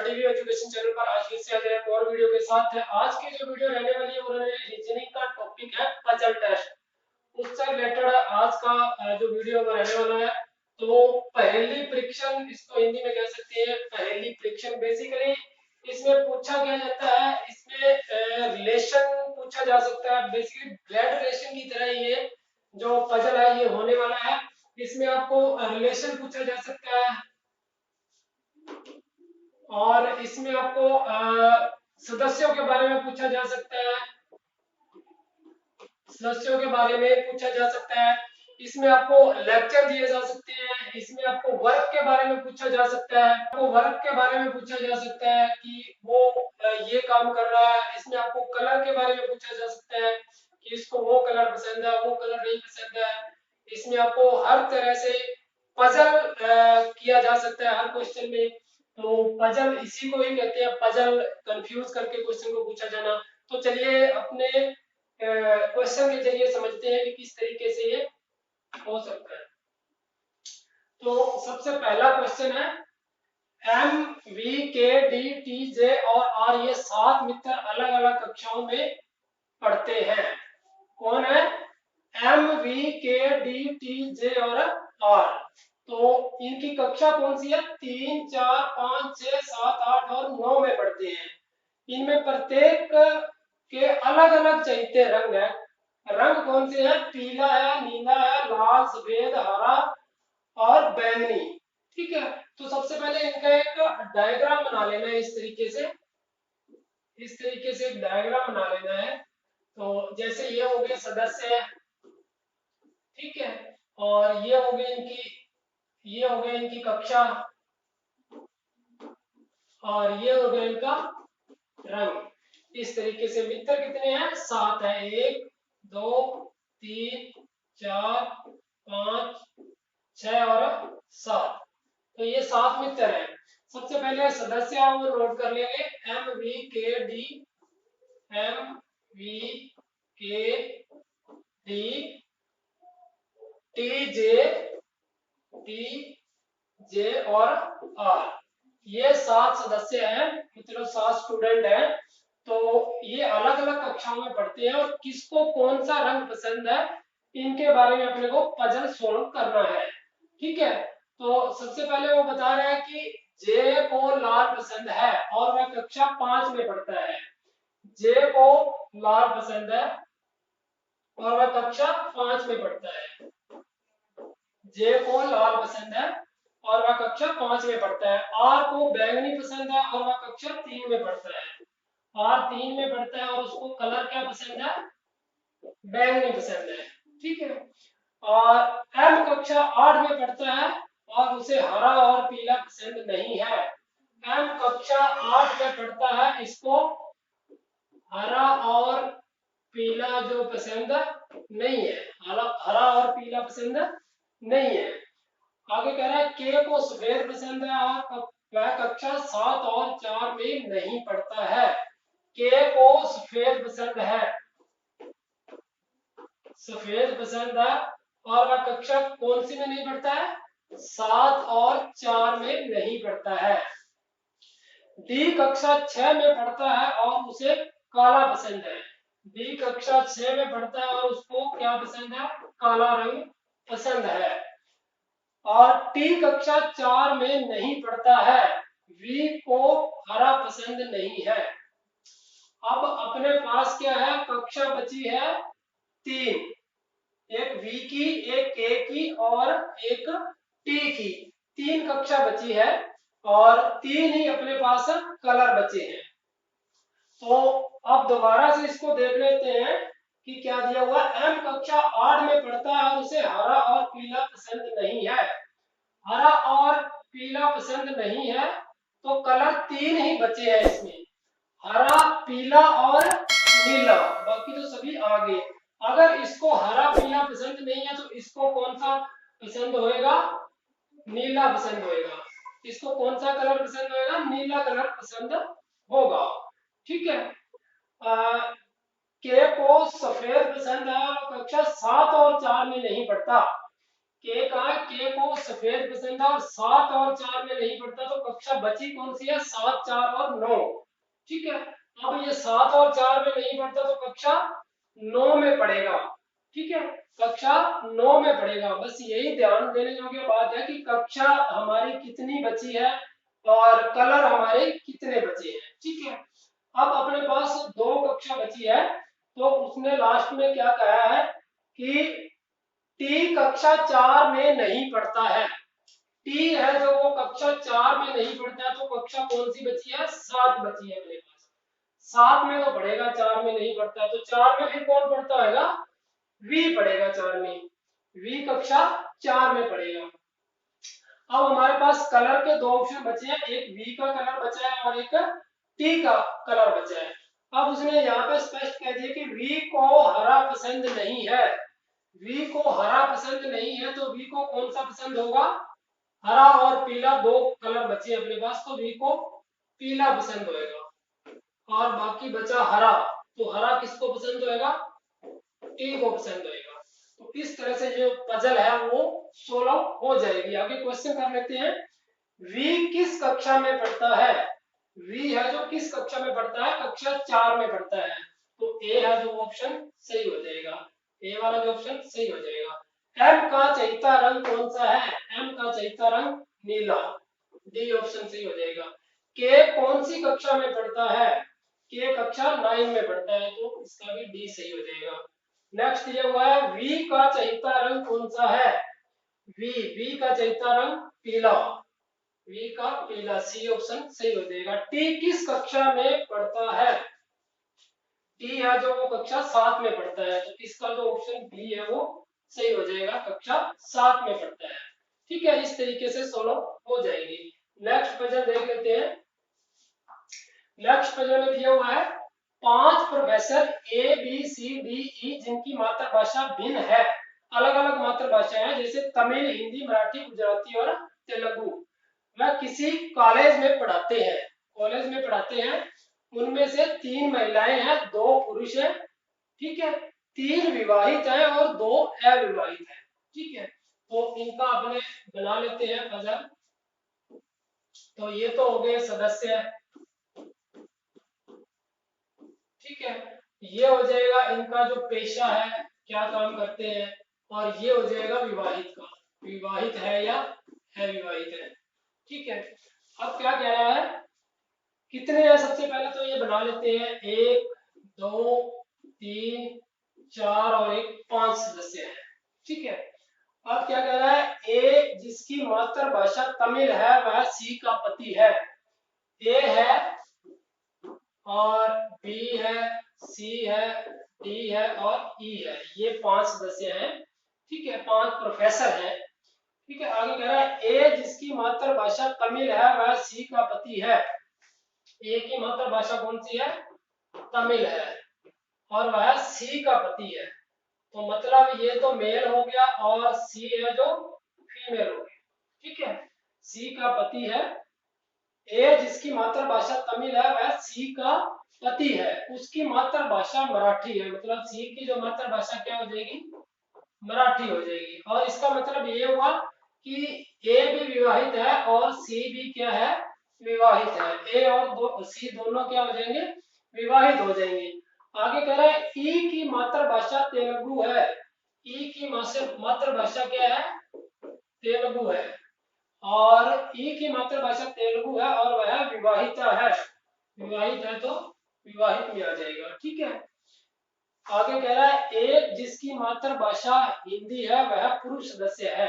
Study view education channel पर आज फिर से हाजिर है एक और वीडियो के साथ है। आज की जो वीडियो रहने वाली है वो रीजनिंग का टॉपिक है पजल टेस्ट। उससे रिलेटेड आज का जो वीडियो रहने वाला है तो पहेली परीक्षण, इसको हिंदी में कह सकते हैं पहेली परीक्षण। बेसिकली इसमें पूछा क्या जाता है, इसमें रिलेशन पूछा जा सकता है। बेसिकली ब्लड रिलेशन की तरह ये जो पजल है ये होने वाला है। इसमें आपको रिलेशन पूछा जा सकता है और इसमें आपको सदस्यों के बारे में पूछा जा सकता है, सदस्यों के बारे में पूछा जा सकता है। इसमें आपको लेक्चर दिए जा सकते हैं, इसमें आपको वर्क के बारे में पूछा जा सकता है, आपको वर्क के बारे में पूछा जा सकता है कि वो ये काम कर रहा है। इसमें आपको कलर के बारे में पूछा जा सकता है कि इसको वो कलर पसंद है, वो कलर नहीं पसंद है। इसमें आपको हर तरह से पजल किया जा सकता है हर क्वेश्चन में। तो पजल इसी को ही कहते हैं, पजल कंफ्यूज करके क्वेश्चन को पूछा जाना। तो चलिए अपने क्वेश्चन के जरिए समझते हैं कि किस तरीके से ये हो सकता है। तो सबसे पहला क्वेश्चन है, एम वी के डी टी जे और आर ये 7 मित्र अलग अलग कक्षाओं में पढ़ते हैं। कौन है? एम वी के डी टी जे और आर। तो इनकी कक्षा कौन सी है? 3, 4, 5, 6, 7, 8 और 9 में पढ़ते हैं। इनमें प्रत्येक के अलग अलग चाहिए रंग है। रंग कौन से हैं? पीला है, नीला है, लाल, सफेद, हरा और बैंगनी। ठीक है, तो सबसे पहले इनका एक डायग्राम बना लेना है। इस तरीके से एक डायग्राम बना लेना है। तो जैसे ये हो गए सदस्य, ठीक है, और ये हो गई इनकी कक्षा और ये हो गया इनका रंग। इस तरीके से मित्र कितने हैं? 7 है। 1 2 3 4 5 6 और 7। तो ये 7 मित्र हैं। सबसे पहले सदस्य वो नोट कर लेंगे, एम वी के डी टी और आर। ये 7 सदस्य हैं, मतलब 7 स्टूडेंट हैं। तो ये अलग अलग कक्षाओं में पढ़ते हैं और किसको कौन सा रंग पसंद है इनके बारे में अपने को पजल सोल्व करना है। ठीक है, तो सबसे पहले वो बता रहा है कि जे को लाल पसंद है और वह कक्षा 5 में पढ़ता है। जे को लाल पसंद है और वह कक्षा 5 में पढ़ता है। जे को लाल पसंद है और वह कक्षा 5 में पढ़ता है। आर को बैंगनी पसंद है और वह कक्षा 3 में पढ़ता है। आर 3 में पढ़ता है और उसको कलर क्या पसंद है? बैंगनी पसंद है। ठीक है, और एम कक्षा 8 में पढ़ता है और उसे हरा और पीला पसंद नहीं है। एम कक्षा 8 में पढ़ता है, इसको हरा और पीला जो पसंद नहीं है, हरा और पीला पसंद नहीं है। आगे कह रहा है के को सफेद पसंद है और वह कक्षा 7 और 4 में नहीं पढ़ता है। के को सफेद पसंद है, सफेद पसंद है और वह कक्षा कौन सी में नहीं पढ़ता है? 7 और 4 में नहीं पढ़ता है। डी कक्षा 6 में पढ़ता है और उसे काला पसंद है। डी कक्षा 6 में पढ़ता है और उसको क्या पसंद है? काला रंग पसंद है। और टी कक्षा 4 में नहीं पढ़ता है। वी को हरा पसंद नहीं है। अब अपने पास क्या है? कक्षा बची है 3, एक वी की, एक के की और एक टी की। 3 कक्षा बची है और 3 ही अपने पास कलर बचे हैं। तो अब दोबारा से इसको देख लेते हैं कि क्या दिया हुआ। एम कक्षा 8 में पढ़ता है और उसे हरा और पीला पसंद नहीं है। हरा और पीला पसंद नहीं है तो कलर 3 ही बचे हैं इसमें, हरा, पीला और नीला। बाकी तो सभी आगे। अगर इसको हरा पीला पसंद नहीं है तो इसको कौन सा पसंद होएगा? नीला पसंद होएगा। इसको कौन सा कलर पसंद होएगा? नीला कलर पसंद होगा। ठीक है, के को सफेद पसंद है और कक्षा 7 और 4 में नहीं पढ़ता। के कहा है, के को सफेद पसंद है और 7 और 4 में नहीं पड़ता, तो कक्षा बची कौन सी है, 7, 4 और 9। ठीक है, अब ये 7 और 4 में नहीं पड़ता तो कक्षा 9 में पड़ेगा। ठीक है, कक्षा 9 में पड़ेगा। बस यही ध्यान देने योग्य बात है कि कक्षा हमारी कितनी बची है और कलर हमारे कितने बचे हैं। ठीक है, अब अपने पास 2 कक्षा बची है, तो उसने लास्ट में क्या कहा है कि टी कक्षा 4 में नहीं पढ़ता है। टी है जो वो कक्षा 4 में नहीं पढ़ता है, तो कक्षा कौन सी बची है, 7 बची है अपने पास। 7 में तो पढ़ेगा, 4 में नहीं पढ़ता है, तो 4 में फिर कौन पढ़ता होगा, वी पढ़ेगा 4 में, वी कक्षा 4 में पढ़ेगा। अब हमारे पास कलर के 2 ऑप्शन बचे हैं, एक वी का कलर बचा है और एक टी का कलर बचा है। अब उसने यहाँ पे स्पष्ट कह दिया कि वी को हरा पसंद नहीं है, वी को हरा पसंद नहीं है, तो वी को कौन सा पसंद होगा, हरा और पीला 2 कलर बचे अपने पास, तो वी को पीला पसंद होएगा। और बाकी बचा हरा, तो हरा किसको पसंद होएगा, टी को पसंद होएगा। तो इस तरह से जो पजल है वो सोल्व हो जाएगी। आगे क्वेश्चन कर लेते हैं, वी किस कक्षा में पढ़ता है, वी है जो किस कक्षा में पढ़ता है, कक्षा 4 में पढ़ता है, तो ए है जो ऑप्शन सही हो जाएगा, ए वाला जो ऑप्शन सही हो जाएगा। एम का चहिता रंग कौन सा है, एम का चहिता रंग नीला, डी ऑप्शन सही हो जाएगा। के कौन सी कक्षा में पढ़ता है, के कक्षा 9 में पढ़ता है, तो इसका भी डी सही हो जाएगा। नेक्स्ट ये हुआ है, वी का चहिता रंग कौन सा है, वी का चहिता रंग पीला, वी का पीला, सी ऑप्शन सही हो जाएगा। टी किस कक्षा में पढ़ता है, टी है जो वो कक्षा 7 में पढ़ता है, तो इसका जो ऑप्शन बी है वो सही हो जाएगा, कक्षा 7 में पढ़ता है। ठीक है, इस तरीके से सोल्व हो जाएगी। नेक्स्ट पजल देख लेते हैं। नेक्स्ट पजल में दिया हुआ है, 5 professor A B C D E जिनकी मातृभाषा भिन्न है, अलग अलग मातृभाषा है, जैसे तमिल, हिंदी, मराठी, गुजराती और तेलुगु, वह किसी कॉलेज में पढ़ाते हैं, कॉलेज में पढ़ाते हैं, उनमें से 3 महिलाएं हैं, 2 पुरुष हैं। ठीक है, 3 विवाहित हैं और 2 अविवाहित हैं। ठीक है, तो इनका अपने बना लेते हैं पजल। तो ये तो हो गए सदस्य, ठीक है, ये हो जाएगा इनका जो पेशा है, क्या काम करते हैं, और ये हो जाएगा विवाहित का, विवाहित है या अविवाहित है। ठीक है, अब क्या कह रहा है, कितने हैं, सबसे पहले तो ये बना लेते हैं, 1 2 3 4 और 1, 5 सदस्य हैं। ठीक है, अब क्या कह रहा है, ए जिसकी मातृभाषा तमिल है वह सी का पति है, ए है और बी है, सी है, डी है और ई है, ये 5 सदस्य हैं। ठीक है, 5 प्रोफेसर हैं। ठीक है, आगे कह रहा है, ए जिसकी मातृभाषा तमिल है वह सी का पति है, ए की मातृभाषा कौन सी है, तमिल है, और वह सी का पति है, तो मतलब ये तो मेल हो गया और सी है जो फीमेल हो गई। ठीक है, सी का पति है, ए जिसकी मातृभाषा तमिल है वह सी का पति है, उसकी मातृभाषा मराठी है, मतलब सी की जो मातृभाषा क्या हो जाएगी, मराठी हो जाएगी। और इसका मतलब ये हुआ कि ए भी विवाहित है और सी भी क्या है, विवाहित है, ए और सी दोनों क्या हो जाएंगे, विवाहित हो जाएंगे। आगे कह रहा है, ई की मातृभाषा तेलुगु है, ई की मातृभाषा क्या है, तेलुगु है, और ई की मातृभाषा तेलुगु है और वह विवाहिता है, विवाहित है तो विवाहित में आ जाएगा। ठीक है, आगे कह रहा है, ए जिसकी मातृभाषा हिंदी है वह पुरुष सदस्य है।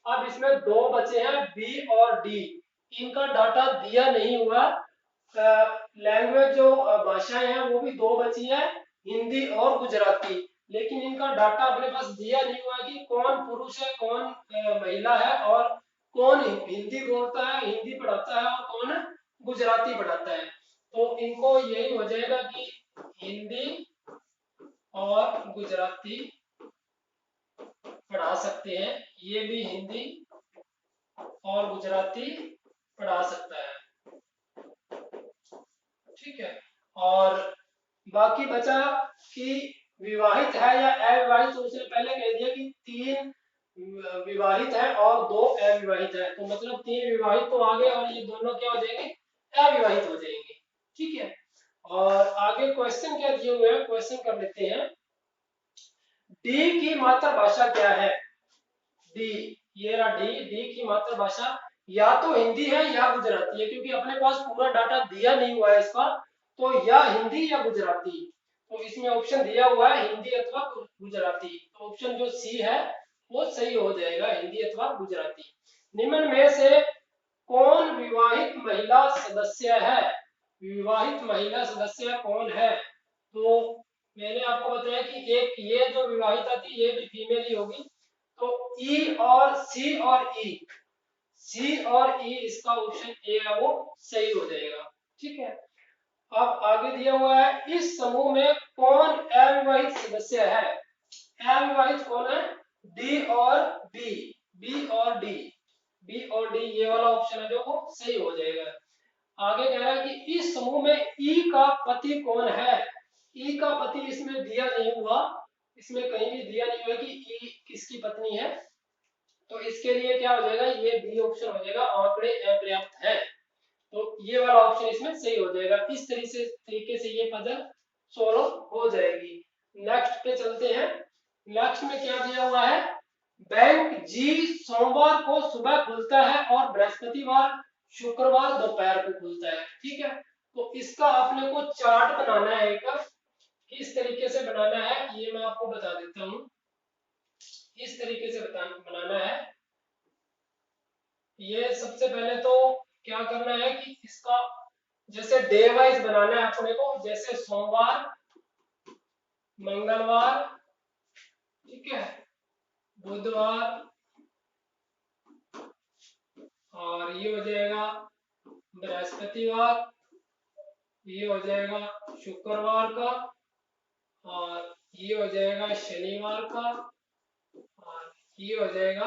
अब इसमें 2 बचे हैं, बी और डी, इनका डाटा दिया नहीं हुआ, लैंग्वेज जो भाषाएं हैं वो भी 2 बची है, हिंदी और गुजराती, लेकिन इनका डाटा अपने पास दिया नहीं हुआ कि कौन पुरुष है, कौन महिला है, और कौन हिंदी बोलता है, हिंदी पढ़ाता है, और कौन गुजराती पढ़ाता है। तो इनको यही हो जाएगा कि हिंदी और गुजराती पढ़ा सकते हैं, ये भी हिंदी और गुजराती पढ़ा सकता है। ठीक है, और बाकी बचा कि विवाहित है या अविवाहित, तो उसने पहले कह दिया कि 3 विवाहित है और 2 अविवाहित है, तो मतलब 3 विवाहित तो आ गए और ये दोनों क्या हो जाएंगे, अविवाहित हो जाएंगे। ठीक है, और आगे क्वेश्चन क्या दिए हुए हैं, क्वेश्चन कर लेते हैं। डी की मातृभाषा क्या है? डी, ये रहा डी। डी की मातृभाषा या तो हिंदी है या गुजराती है, क्योंकि अपने पास पूरा डाटा दिया नहीं हुआ है इसका, तो या हिंदी या गुजराती। तो इसमें ऑप्शन दिया हुआ है हिंदी अथवा गुजराती, तो ऑप्शन जो सी है वो सही हो जाएगा, हिंदी अथवा गुजराती। निम्न में से कौन विवाहित महिला सदस्य है? विवाहित महिला सदस्य कौन है? तो मैंने आपको बताया कि एक ये जो विवाहिता थी ये भी फीमेल ही होगी, तो ई और सी और ई, सी और ई इसका ऑप्शन ए है वो सही हो जाएगा। ठीक है, अब आगे दिया हुआ है इस समूह में कौन अविवाहित सदस्य है? अविवाहित कौन है? डी और बी, बी और डी, बी और डी ये वाला ऑप्शन है जो वो सही हो जाएगा। आगे कह रहा है कि इस समूह में ई का पति कौन है? ई का पति इसमें दिया नहीं हुआ, इसमें कहीं भी दिया नहीं हुआ कि ई किसकी पत्नी है, तो इसके लिए क्या हो जाएगा, ये बी ऑप्शन हो जाएगा, आंकड़े अपर्याप्त है, तो ये वाला ऑप्शन इसमें सही हो जाएगा। इस तरीके से ये पजल सोल्व हो जाएगी। नेक्स्ट पे चलते हैं। नेक्स्ट में क्या दिया हुआ है, बैंक जी सोमवार को सुबह खुलता है और बृहस्पतिवार शुक्रवार दोपहर को खुलता है। ठीक है, तो इसका अपने को चार्ट बनाना है, एक किस तरीके से बनाना है ये मैं आपको बता देता हूं। इस तरीके से बनाना है। ये सबसे पहले तो क्या करना है कि इसका जैसे डे वाइज बनाना है अपने को, जैसे सोमवार, मंगलवार, ठीक है, बुधवार, और ये हो जाएगा बृहस्पतिवार, ये हो जाएगा शुक्रवार का, और ये हो जाएगा शनिवार का, और ये हो जाएगा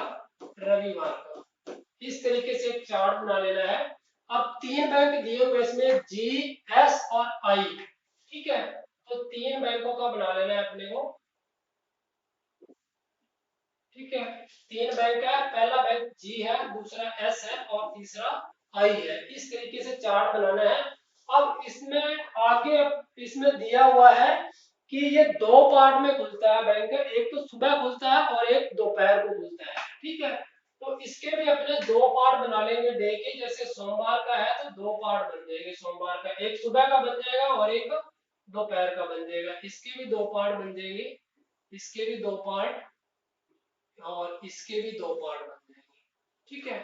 रविवार का। इस तरीके से एक चार्ट बना लेना है। अब 3 बैंक दिए हुए इसमें जी, एस और आई। ठीक है, तो 3 बैंकों का बना लेना है अपने को। ठीक है, 3 बैंक है, पहला बैंक जी है, दूसरा एस है और तीसरा आई है। इस तरीके से चार्ट बनाना है। अब इसमें आगे इसमें दिया हुआ है कि ये 2 पार्ट में खुलता है बैंक, एक तो सुबह खुलता है और एक दोपहर को खुलता है। ठीक है, तो इसके भी अपने 2 पार्ट बना लेंगे डे के, जैसे सोमवार का है तो 2 पार्ट बन जाएंगे सोमवार का, एक सुबह का बन जाएगा और एक दोपहर का बन जाएगा। इसके भी 2 पार्ट बन जाएंगे, इसके भी 2 पार्ट और इसके भी 2 पार्ट बन जाएंगे। ठीक है,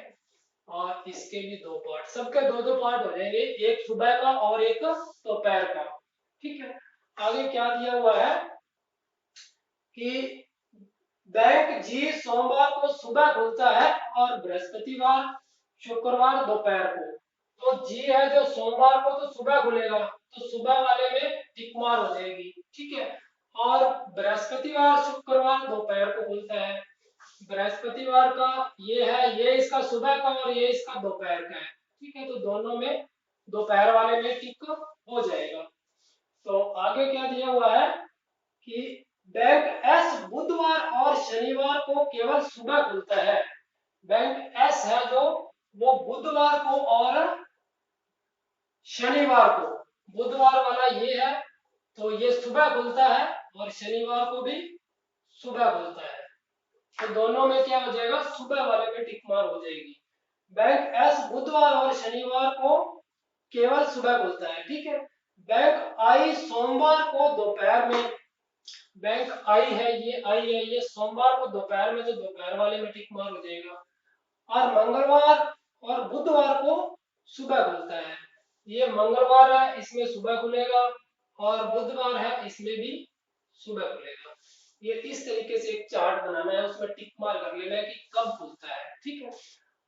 और इसके भी 2 पार्ट, सबके 2-2 पार्ट हो जाएंगे, एक सुबह का और एक दोपहर का। ठीक है, आगे क्या दिया हुआ है कि बैंक जी सोमवार को सुबह खुलता है और बृहस्पतिवार शुक्रवार दोपहर को। तो जी है जो सोमवार को तो सुबह खुलेगा, तो सुबह वाले में टिक मार हो जाएगी। ठीक है, और बृहस्पतिवार शुक्रवार दोपहर को खुलता है। बृहस्पतिवार का ये है, ये इसका सुबह का और ये इसका दोपहर का है। ठीक है, तो दोनों में दोपहर वाले में टिक हो जाएगा। तो आगे क्या दिया हुआ है कि बैंक एस बुधवार और शनिवार को केवल सुबह खुलता है। बैंक एस है जो वो बुधवार को और शनिवार को, बुधवार वाला ये है तो ये सुबह खुलता है और शनिवार को भी सुबह खुलता है, तो दोनों में क्या हो जाएगा, सुबह वाले में टिक मार हो जाएगी। बैंक एस बुधवार और शनिवार को केवल सुबह खुलता है। ठीक है, बैंक आई सोमवार को दोपहर में, बैंक आई है, ये आई है, ये सोमवार को दोपहर में, तो दोपहर वाले में टिक मार हो जाएगा। और मंगलवार और बुधवार को सुबह खुलता है, ये मंगलवार है इसमें सुबह खुलेगा, और बुधवार है इसमें भी सुबह खुलेगा। ये इस तरीके से एक चार्ट बनाना है, उसमें टिक मार कर लेना है कि कब खुलता है। ठीक है,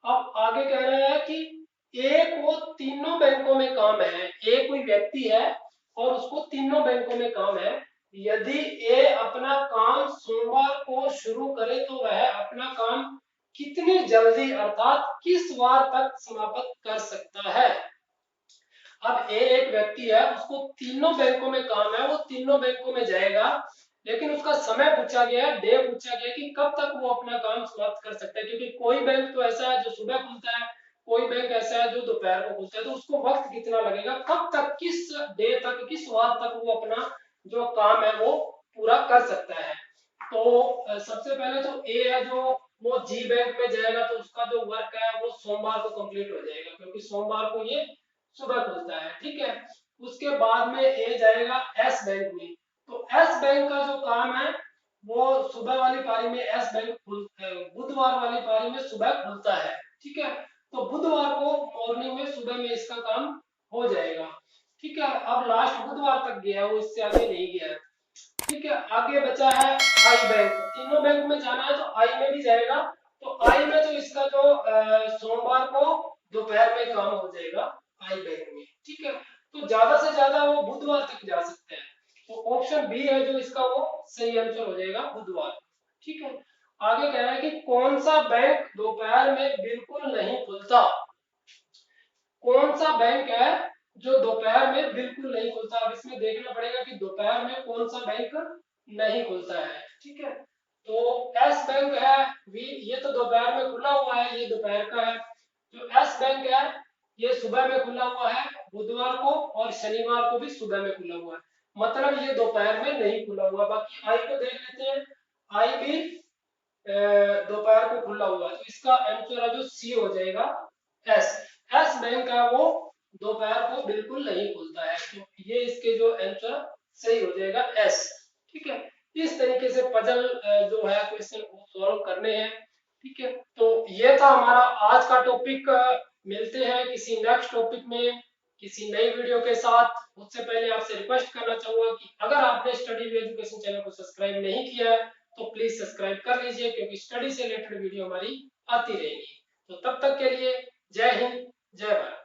अब आगे कह रहे हैं कि एक वो तीनों बैंकों में काम है, एक कोई व्यक्ति है और उसको तीनों बैंकों में काम है। यदि ए अपना काम सोमवार को शुरू करे तो वह अपना काम कितनी जल्दी अर्थात किस वार तक समाप्त कर सकता है। अब ए एक व्यक्ति है, उसको तीनों बैंकों में काम है, वो तीनों बैंकों में जाएगा, लेकिन उसका समय पूछा गया है, डे पूछा गया है कि कब तक वो अपना काम समाप्त कर सकता है, क्योंकि कोई बैंक तो ऐसा है जो सुबह खुलता है, कोई बैंक ऐसा है जो दोपहर को खुलता है, तो उसको वक्त कितना लगेगा, कब तक, किस डे तक, किस वार तक वो अपना जो काम है वो पूरा कर सकता है। तो सबसे पहले तो ए है जो वो जी बैंक में जाएगा, तो उसका जो वर्क है वो सोमवार को कंप्लीट हो जाएगा, क्योंकि सोमवार को ये सुबह खुलता है, ठीक है। उसके बाद में ए जाएगा एस बैंक में, तो एस बैंक का जो काम है वो सुबह वाली पारी में एस बैंक बुधवार वाली पारी में सुबह खुलता है, ठीक है। तो बुधवार को मॉर्निंग में सुबह में इसका काम हो जाएगा, ठीक है। अब लास्ट बुधवार तक गया है वो, इससे आगे नहीं गया है, ठीक है। आगे बचा है आई बैंक, तीनों बैंक में जाना है तो आई में भी जाएगा, तो आई में तो इसका जो सोमवार को दोपहर में काम हो जाएगा आई बैंक में, ठीक है। तो ज्यादा से ज्यादा वो बुधवार तक जा सकते हैं, तो ऑप्शन बी है जो इसका वो सही आंसर हो जाएगा, बुधवार, ठीक है। आगे कह रहा है कि कौन सा बैंक दोपहर में बिल्कुल नहीं खुलता, कौन सा बैंक है जो दोपहर में बिल्कुल नहीं खुलता। अब इसमें देखना पड़ेगा कि दोपहर में कौन सा बैंक नहीं खुलता है, ठीक है। तो एस बैंक है, ये तो दोपहर में खुला हुआ है, ये दोपहर का है। जो एस बैंक है ये सुबह में खुला हुआ है बुधवार को, और शनिवार को भी सुबह में खुला हुआ है, मतलब ये दोपहर में नहीं खुला हुआ। बाकी आई को देख लेते हैं, आई भी दोपहर को खुला हुआ है, तो इसका आंसर है जो सी हो जाएगा, एस। एस बैंक है वो दोपहर को बिल्कुल नहीं खुलता है, तो ये इसके जो आंसर सही हो जाएगा, एस, ठीक है। इस तरीके से पजल जो है क्वेश्चन को सॉल्व करने हैं, ठीक है। तो ये था हमारा आज का टॉपिक। मिलते हैं किसी नेक्स्ट टॉपिक में किसी नई वीडियो के साथ। उससे पहले आपसे रिक्वेस्ट करना चाहूंगा कि अगर आपने स्टडी विद एजुकेशन चैनल को सब्सक्राइब नहीं किया है तो प्लीज सब्सक्राइब कर लीजिए, क्योंकि स्टडी से रिलेटेड वीडियो हमारी आती रहेगी। तो तब तक के लिए जय हिंद, जय भारत।